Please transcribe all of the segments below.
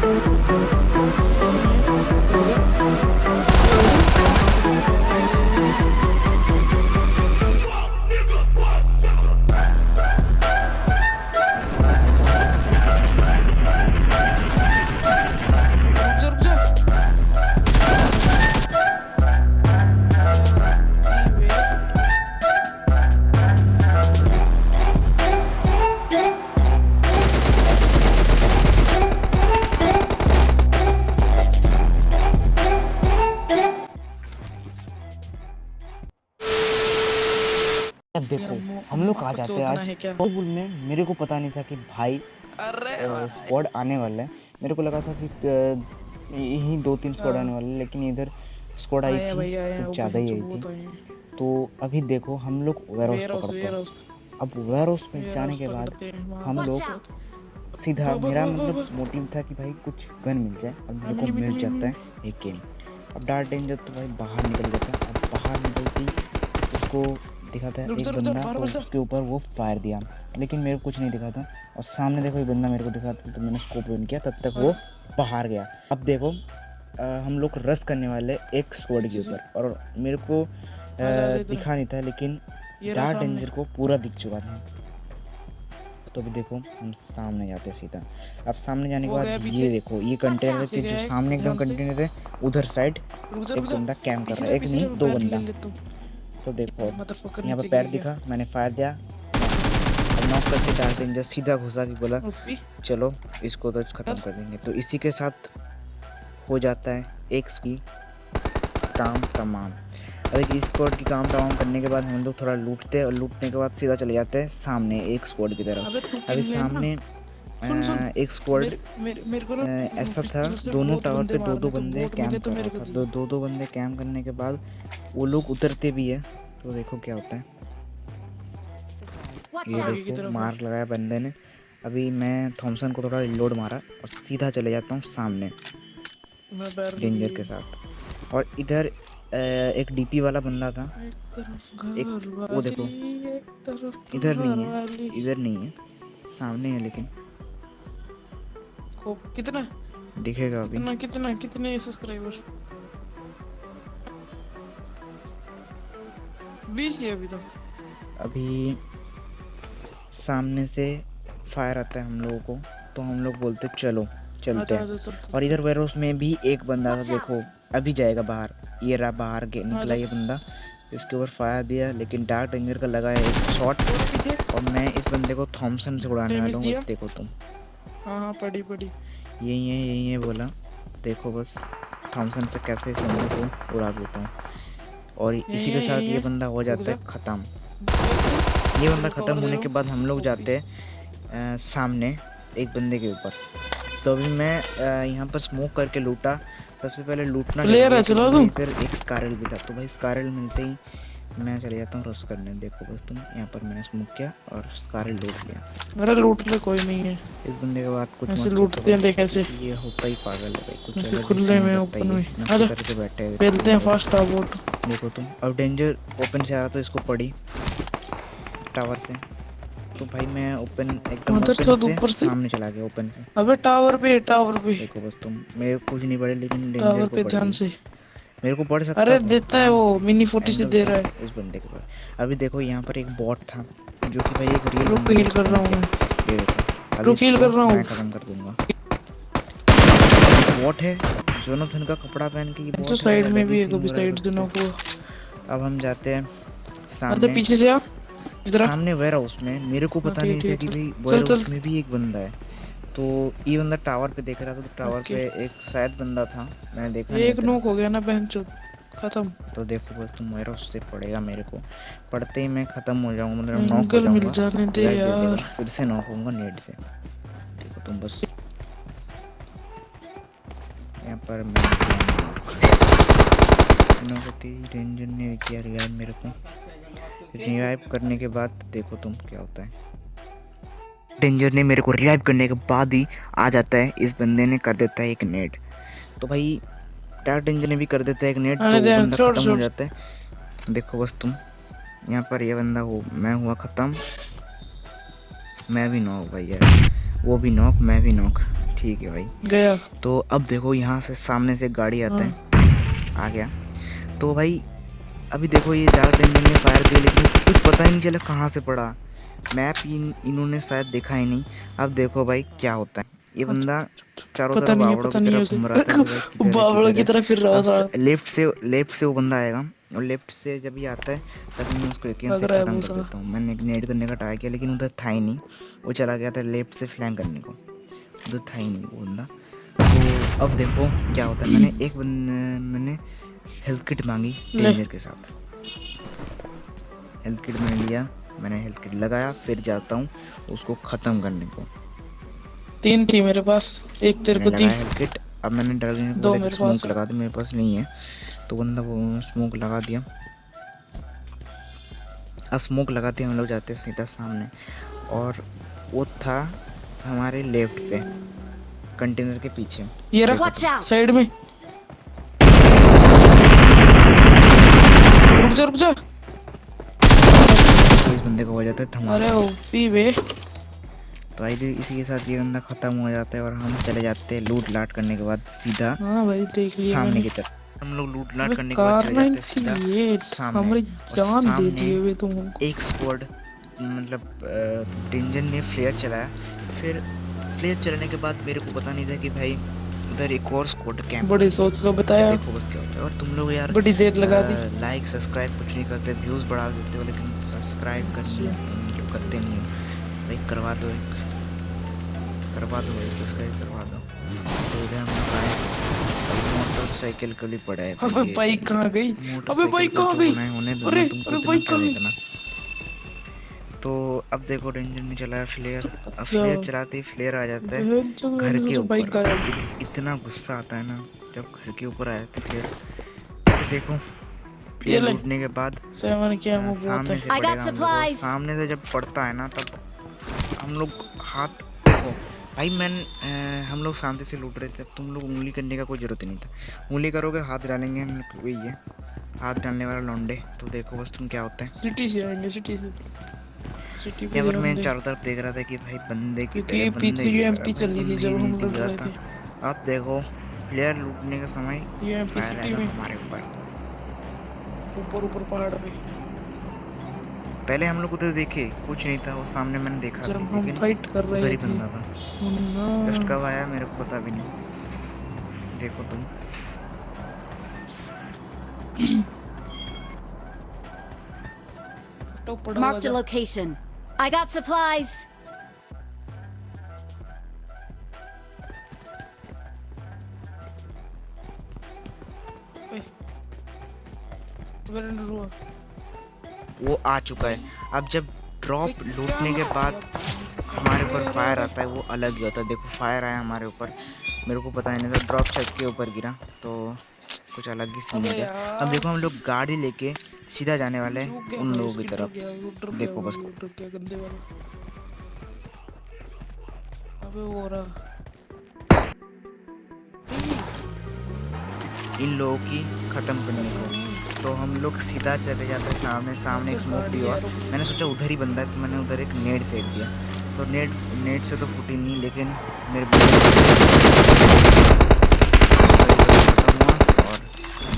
हो गया। रुक जा रुक जा। नहीं वे अब यार देखो हम लोग आ जाते हैं चोदना आज है क्या? स्कूल में। मेरे को पता नहीं था कि भाई अरे स्क्वाड आने वाला है। मेरे को लगा था कि यही 2-3 स्क्वाड आने वाले हैं, लेकिन इधर स्क्वाड आई आया थी भाई आया, कुछ वो ज़्यादा भी ही तो आई थी। बहुत आए हैं। तो अभी देखो हम लोग वेयरहाउस वेयर हाउस पकड़ते वेयर हैं। हाउस अब वेयरहाउस में वेयर जाने हाउस के बाद पकड़ते हैं वहाँ हम पर लोग स्क्वाड। सीधा, बस मेरा बस बस मतलब बस। मोटिव था कि भाई कुछ गन मिल जाए, और मेरे को मिली मिली मिल मिली जाता मिली। है एक गेम। अब डार्क डेंजर तो भाई बाहर निकल जाता है। अब बाहर निकलती उसको दिखा था रुक एक जा रुक जा, बंदा, बाहर तो मत जा। उसके ऊपर वो फायर दिया, लेकिन मेरे को कुछ नहीं दिखा था। और सामने देखो एक बंदा मेरे को दिखा था, तो मैंने स्कोप ऑन किया, तब तक वो बाहर गया। अब देखो हम लोग रश करने वाले एक स्क्वाड के जी जी। ऊपर, और मेरे को आजा आजा इधर। दिखा नहीं था, लेकिन ये रहा डार्क सामने। डेंजर को पूरा दिख चुका था। तो अभी देखो हम सामने जाते हैं सीधा। अब सामने जाने के वो बाद गया ये पीछे। देखो ये कंटेनर पीछे के गया जो है, सामने एकदम ध्यान से। कंटेनर है, उधर साइड रुक एक जा। बंदा कैंप कर रहा है, एक पीछे नहीं रहे, दो पैर ले बंदा। ले तू। तो देखो अब मदरफकर यहाँ पर नीचे गिर पैर गया। दिखा, मैंने फायर दिया, अब नॉक करके डार्क डेंजर सीधा घुसा कि बोला ओपी चलो इसको तो ख़त्म कर देंगे। तो इसी के साथ हो जाता है एक की काम तमाम। अब एक स्क्वाड की काम तमाम करने के बाद हम लोग थोड़ा लूटते हैं, और लूटने के बाद सीधा चले जाते हैं सामने एक स्क्वाड की अबे तू तरफ। अभी किल लेना। सामने सुन सुन। एक स्क्वाड मेरे को ना ऐसा था, पिस्टल से दोनों बहुत टावर बंदे पे दो दो मारने, तो बंदे बोट मिले कैंप तो कर मेरे रहा को था। चाहिए। दो बंदे कैंप करने के बाद वो लोग उतरते भी है। तो देखो क्या होता है, ये आगे की देखो तरफ है। मार लगाया बंदे ने। अभी मैं थॉमसन को थोड़ा रिलोड मारा और सीधा चले जाता हूँ सामने मैं बैरल डेंजर के भी। साथ। और इधर एक डीपी वाला बंदा था, एक तरफ एक घर वो वाली, देखो एक तरफ इधर घर नहीं है, वाली। इधर नहीं है, सामने है, लेकिन को कितना दिखेगा अभी। कितना कितना कितने सब्सक्राइबर? 20 ही है अभी तो। अभी सामने से फायर आता है हम लोगों को, तो हम लोग बोलते चलो चलते आजा हैं। आजा चल और चल। इधर वेयरहाउस में भी एक बंदा था, देखो अभी जाएगा बाहर, ये रहा बाहर के निकला आजा ये बंदा। इसके ऊपर फायर दिया, लेकिन डार्क डेंजर का लगा है एक शॉट, थोड़ा पीछे। और मैं इस बंदे को थॉमसन से उड़ाने डैमेज वाला हूँ। दिया। बस देखो तुम, हाँ पड़ी पड़ी। यही है बोला, देखो बस थॉमसन से कैसे इस बंदे को उड़ा देता हूँ। और इसी के साथ यही ये है। बंदा हो रुक जाता जा। है ख़त्म। ये तेरे बंदा को ख़त्म कवर दे होने रहा के हूँ। बाद हम लोग ओपी। जाते हैं सामने एक बंदे के ऊपर। तो अभी मैं यहाँ पर स्मोक करके लूटा। सबसे पहले लूटना प्लेयर जरूरी है, है, चला क्योंकि दूँ। भाई इधर एक स्कारल भी था। तो भाई स्कारल मिलते ही मैं चले जाता हूँ रश करने। देखो बस तुम, यहाँ पर मैंने स्मोक किया और स्कारल लूट लिया। मेरा लूट ले, कोई नहीं है। इस बंदे के बाद कुछ ऐसे मत सोचो लूटते हैं, देख ऐसे। भाई, ये होता ही पागल है भाई, कुछ ऐसे अलग ही खुले सीन में करता ओपन ही है, में। नशे आजा करके बैठे हुए खेलते हैं बंदे। Fast out. देखो तुम, अब डेंजर ओपन से आ रहा था, इसको पड़ी टावर से। तो भाई मैं ओपन एकदम उधर ओपन तो से ऊपर से। सामने चला गया, ओपन से। अबे टावर पे टावर पे। देखो बस तुम, मेरे को कुछ नहीं पड़े, लेकिन डेंजर टावर को पे पड़ ध्यान गई। से। मेरे को पड़ सकता अरे था, देता है लेकिन वो, मिनी 40 से एंगल दे था रहा है। उस बंदे के पास। अभी देखो यहाँ पर एक बॉट था, जो कि भाई एक रियल रुक बंदे ने हील कर खत्म रहा हूँ किया। मैं। ये देखो अभी रुक हील इसको कर रहा मैं हूँ। खत्म कर दूंगा। बॉट है, जोनाथन का कपड़ा पहन के ये तो बॉट है भाई, साइड में अलग ही भी एक सीन अभी हो रहा है साइड इधर दोनों तो। को। अब हम जाते हैं अच्छा सामने। पीछे से आ। इधर आ। सामने वेयर हाउस में मेरे को हाँ पता ठीक नहीं था ठीक कि चल। भाई वेयर चल हाउस चल। में भी एक बंदा है। तो ये बंदा टावर पे देख रहा था, तो टावर ओके। पे एक शायद बंदा था, मैंने देखा नहीं एक उतना। नॉक हो गया ना बहन चोद। खत्म। तो देखो बस तुम, वेयर हाउस से पड़ेगा मेरे को, पड़ते ही मैं ख़त्म हो जाऊँगा, मतलब नॉक हो एंगल मिल जाऊँगा, जाने दे रिवाइव दे देगा, यार। फिर से नॉक होऊंगा नेट से। देखो तुम बस, यहाँ पर मैं नॉक होती रेंजर ने किया रिवाइव मेरे को। रिवाइव करने के बाद देखो तुम क्या होता है, डेंजर ने मेरे को रिवाइव करने के बाद ही आ जाता है इस बंदे ने, कर देता है एक नेट। तो भाई डार्क डेंजर ने भी कर देता है एक नेट, तो अरे वो ध्यान बंदा छोड़ ख़त्म हो छोड़। जाता है। देखो बस तुम, यहाँ पर ये बंदा हो, मैं हुआ ख़त्म, मैं भी नॉक भाई यार, वो भी नॉक मैं भी नॉक। ठीक है भाई। गया। तो अब देखो यहाँ से सामने से गाड़ी आता हाँ। है, आ गया। तो भाई अभी देखो ये डार्क डेंजर ने फायर किया लेकिन उसको कुछ पता ही नहीं चला कहाँ से पड़ा। मैप इन्होंने शायद देखा ही नहीं। अब देखो भाई क्या होता है, ये हाँ, बंदा चारों पता तरफ नहीं है, बावड़ों पता की नहीं तरह है घूम रहा था कि भाई उसे। किधर है बावड़ों किधर की है। तरह फिर रहा अब था। लेफ्ट से वो बंदा आएगा और लेफ्ट से जब ये आता है तभी मैं उसको एकेएम लग से रहा है ख़त्म कर मूसा। देता हूँ। मैंने नेड करने का ट्राई किया लेकिन उधर था ही नहीं, वो चला गया था लेफ्ट से फ्लैंक करने को, उधर था ही नहीं वो बंदा। तो अब देखो क्या होता है, मैंने हेल्थ किट मांगी ले। डेंजर के साथ। हेल्थ किट मैंने लिया, मैंने हेल्थ किट लगाया, फिर जाता हूँ उसको ख़त्म करने को। 3 थी मेरे पास, एक तेरे मैंने को दी, लगाया हेल्थ किट। अब मैंने डरने को 2 बोला कि मेरे पास स्मोक है। लगा दे, मेरे पास नहीं है। तो बंदा वो स्मोक लगा दिया। अब स्मोक लगाते हम लोग जाते हैं सीधा सामने, और वो था हमारे लेफ्ट पे कंटेनर के पीछे। ये रहा देखो Watch out! साइड में। रुक जा रुक जा। तो इस बंदे को हो जाता है अरे धमाका। ओपी बे। तो आई इसी के साथ ये बंदा ख़त्म हो जाता है और हम चले जाते हैं लूट लाट करने के बाद सीधा हाँ भाई देख लिया सामने मैंने। की तरफ। हम लोग लूट लाट अबे करने के बाद चले कार जाते हैं सीधा 98 सामने। हमारी और जान दे सामने दिए वे तुम हमको। एक स्क्वाड मतलब डेंजर ने फ्लेयर चलाया। फिर फ्लेयर चलाने के बाद मेरे को पता नहीं था कि भाई उधर एक और स्क्वाड कैंप कर बड़ी रही सोच लो है। बताया। देखो बस क्या होता है। और तुम लोग यार बड़ी देर लगा दी। लाइक सब्सक्राइब कुछ नहीं करते, व्यूज़ बढ़ा देते हो लेकिन सब्सक्राइब करनी मतलब करते नहीं हो। भाई करवा दो, करवा दो भाई, सब्सक्राइब करवा दो। तो इधर हम लोग आए, मोटरसाइकिल के लिए पड़ा है भाई। अबे ये बाइक कहाँ गई? अबे मोटरसाइकिल बाइक का कहाँ जो गई? होना है होने दो ना, अरे तुमको अरे इतना बाइक क्या कहाँ गई? देखना। तो अब देखो डेंजर ने चलाया फ्लेयर। अब अच्छा। फ्लेयर चलाते ही फ्लेयर आ जाता है बहन चोद, घर मैंने के सोचा बाइक ऊपर। गायब। इतना गुस्सा आता है ना जब घर के ऊपर आया था फ्लेयर। तो देखो ये फ्लेयर ले लूटने के बाद 7 के एमो बहुत सामने है। से I got पड़ेगा हम लोग को। supplies. सामने से जब पड़ता है ना तब हम लोग हाथ देखो भाई हम लोग शांति से लूट रहे थे। तुम लोग उंगली करने का कोई ज़रूरत नहीं था। उंगली करोगे हाथ डालेंगे हम लोग, वही है हाथ डालने वाला लौंडे। तो देखो बस तुम क्या होता है। सिटी से आएंगे, सिटी से। सिटी पे यहाँ पर मैं ध्यान दे, चारों तरफ देख रहा था कि भाई बंदे किधर है, क्योंकि बंदे पीछे किधर है, यूएमपी भाई चली थी बंदे ही जब नहीं हम दिख लड़ रहा रहे था। थे। अब देखो प्लेयर लूटने का समय यूएमपी फायर सिटी आएगा में, हमारे ऊपर। ऊपर ऊपर पहाड़ पे। पहले हम लोग उधर देखे कुछ नहीं था, वो सामने मैंने देखा जब भी हम लेकिन फाइट कर उधर रहे ही थे बंदा था। मुन्ना। जस्ट कब आया मेरे को पता भी नहीं। देखो तुम तो पड़ा हुआ Marked a जा। location. I got supplies. ओए, वेरेंडर हुआ। वो आ चुका है। अब जब ड्रॉप लूटने के बाद हमारे ऊपर फायर आता है वो अलग ही होता है। देखो फायर आया हमारे ऊपर, मेरे को पता ही नहीं था, ड्रॉप छत के ऊपर गिरा तो कुछ अलग ही सीन हो अबे गया। अब यार देखो हम लोग गाड़ी लेके सीधा जाने वाले चूक हैं गया उन भाई, लोगों की स्किड हो तरफ। गया, वो डर गया, देखो बस वो डर गया गंदे वाला। अबे वो रहा इन लोगों की ख़त्म करने को। तो हम लोग सीधा चले जाते हैं सामने। सामने एक स्मोक भी हुआ, मैंने सोचा उधर ही बंदा है तो मैंने उधर एक नेट फेंक दिया। तो नेट से तो फूटी नहीं लेकिन मेरे खत्म हुआ और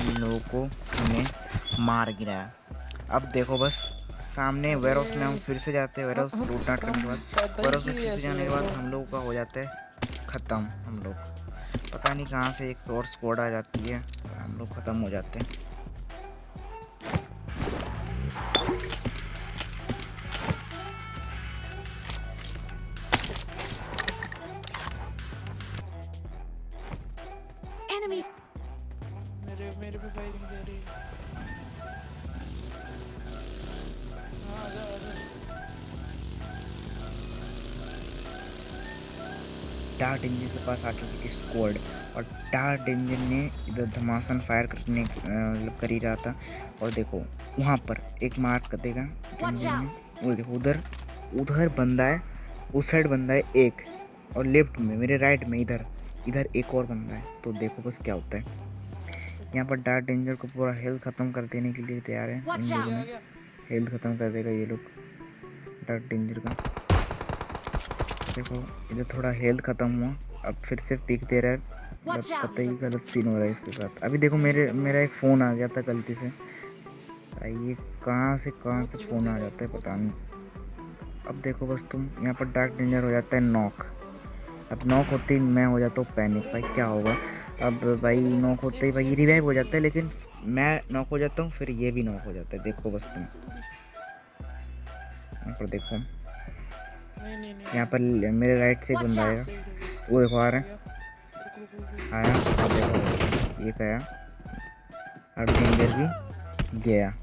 इन लोगों को हमने मार गिराया। अब देखो बस सामने वेयर हाउस में हम फिर से जाते हैं। वेयर हाउस लूट लाट करने के बाद वेयर हाउस में फिर से जाने के बाद हम लोगों का हो जाता है ख़त्म। हम लोग पता नहीं कहाँ से एक और स्क्वाड आ जाती है और हम लोग ख़त्म हो जाते हैं। Enemies. मेरे पे फायरिंग दे रही है। हाँ, आजा आजा। डार्ट इंजन के पास आ चुकी थी स्क्वाड और डार्ट इंजन ने इधर धमासन फायर करने मतलब कर ही रहा था। और देखो वहाँ पर एक मार्क कर देगा Watch out. वो देखो उधर उधर बंदा है, उस साइड बंदा है एक, और लेफ्ट में मेरे राइट में इधर इधर एक और बंदा है। तो देखो बस क्या होता है। यहाँ पर डार्ट डेंजर को पूरा हेल्थ ख़त्म कर देने के लिए तैयार है। इन Watch लोगों out. ने हेल्थ ख़त्म कर देगा ये लोग डार्ट डेंजर का। देखो इधर थोड़ा हेल्थ ख़त्म हुआ अब फिर से पिक दे रहा है। Watch बस out. पता ही गलत सीन हो रहा है इसके साथ। अभी देखो मेरा एक फ़ोन आ गया था गलती से। भाई ये कहाँ से फ़ोन आ जाता है पता नहीं। अब देखो बस तुम यहाँ पर डार्क डेंजर हो जाता है नॉक। अब नॉक होते ही मैं हो जाता हूँ पैनिक। भाई क्या होगा अब। भाई नॉक होते ही भाई रिवाइव हो जाता है, लेकिन मैं नॉक हो जाता हूँ, फिर ये भी नॉक हो जाता है। देखो बस तुम यहाँ पर देखो, नहीं नहीं नहीं यहाँ पर मेरे राइट से एक Watch बंदा out. आएगा। देख देख वो देखो आ रहा है, रुक रुक रुक रुक। आया। अब देखो ये गया, अब डेंजर भी गया।